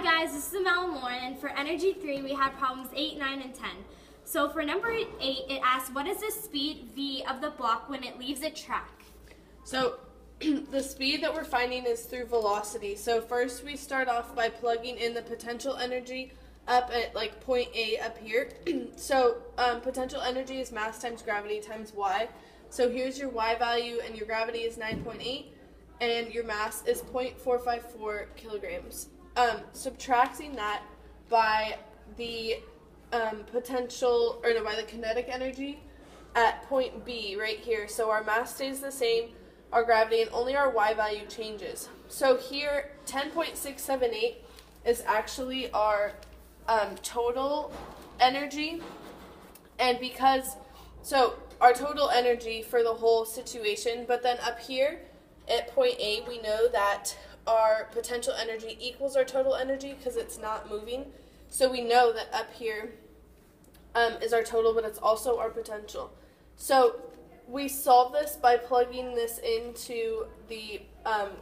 Hi guys, this is Amell and Lauren, and for Energy 3 we had problems 8, 9, and 10. So for number 8, it asks, what is the speed v of the block when it leaves a track? So the speed that we're finding is through velocity. So first we start off by plugging in the potential energy up at like point A up here. So potential energy is mass times gravity times y. So here's your y value, and your gravity is 9.8, and your mass is 0.454 kilograms. Subtracting that by the by the kinetic energy at point B right here. So our mass stays the same, our gravity, and only our y value changes. So here, 10.678 is actually our total energy, and so our total energy for the whole situation, but then up here at point A, we know that our potential energy equals our total energy because it's not moving. So we know that up here is our total, but it's also our potential. So we solve this by plugging this into the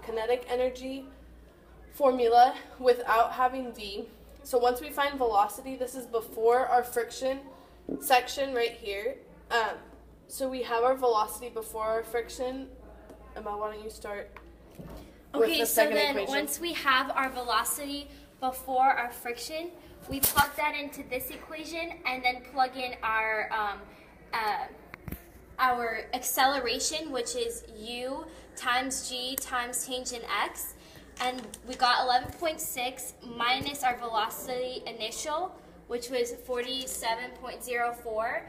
kinetic energy formula without having V. So once we find velocity, this is before our friction section right here. So we have our velocity before our friction. Emma, why don't you start with the second equation? Okay, so then once we have our velocity before our friction, we plug that into this equation and then plug in our acceleration, which is u times g times tangent x. And we got 11.6 minus our velocity initial, which was 47.04.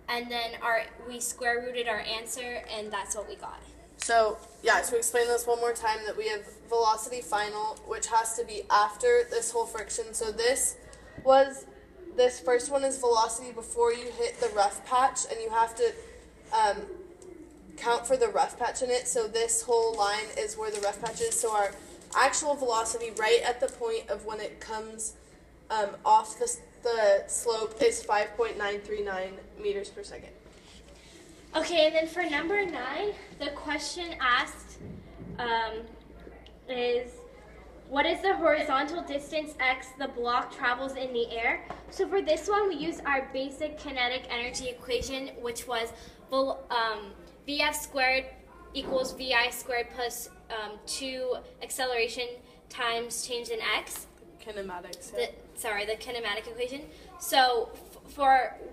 And then we square rooted our answer, and that's what we got. So, yeah, to explain this one more time, that we have velocity final, which has to be after this whole friction. So this first one is velocity before you hit the rough patch, and you have to count for the rough patch in it. So this whole line is where the rough patch is. So our actual velocity right at the point of when it comes off the slope is 5.939 meters per second. Okay, and then for number 9, the question asked is, what is the horizontal distance x the block travels in the air? So for this one, we used our basic kinetic energy equation, which was Vf squared equals Vi squared plus 2 acceleration times change in x. Kinematics. The kinematic equation. So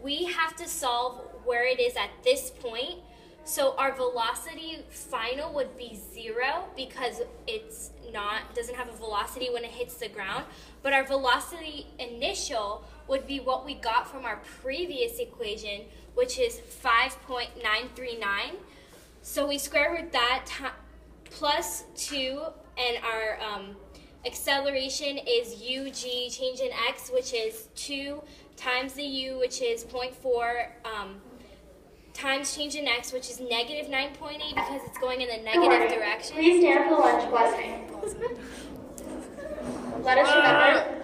we have to solve where it is at this point. So our velocity final would be 0 because doesn't have a velocity when it hits the ground. But our velocity initial would be what we got from our previous equation, which is 5.939. So we square root that plus 2, and our acceleration is ug change in x, which is 2 times the u, which is 0.4, times change in x, which is negative 9.8 because it's going in the negative direction. Please stand for the lunch blessing. Let us remember.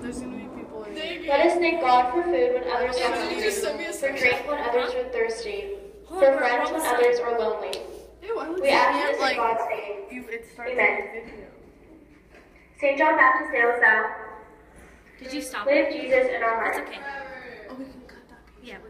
There's going to be people in there. Let us thank God for food when others are hungry, for drink when others are thirsty, for friends when others are lonely. We ask this in God's name. Amen. St. John Baptist Dale South. Did you stop? Live Jesus in our hearts. It's okay. Oh, we can cut that. Yeah, we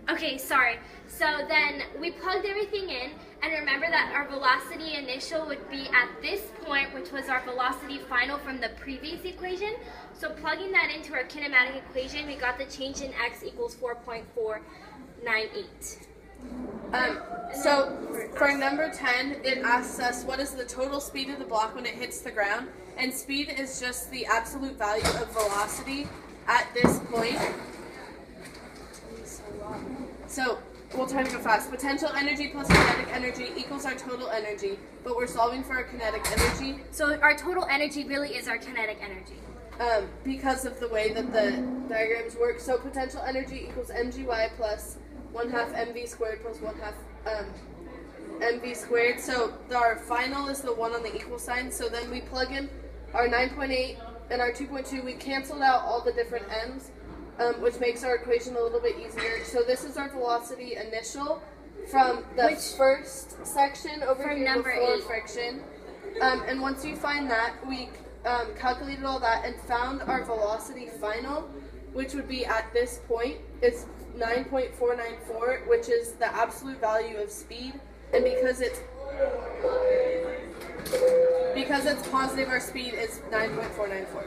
can. Okay, sorry. So then we plugged everything in, and remember that our velocity initial would be at this point, which was our velocity final from the previous equation. So plugging that into our kinematic equation, we got the change in x equals 4.498. So for number 10, it asks us what is the total speed of the block when it hits the ground, and speed is just the absolute value of velocity at this point. So we'll try to go fast. Potential energy plus kinetic energy equals our total energy, but we're solving for our kinetic energy. So our total energy really is our kinetic energy. Because of the way that the diagrams work. So potential energy equals mgy plus 1/2 mv squared plus 1/2 mv squared. So our final is the one on the equal sign. So then we plug in our 9.8 and our 2.2. We canceled out all the different m's, which makes our equation a little bit easier. So this is our velocity initial from the first section over here number before 8. friction. And once you find that, we calculated all that and found our velocity final, which would be at this point. It's 9.494, which is the absolute value of speed. And because it's positive, our speed is 9.494.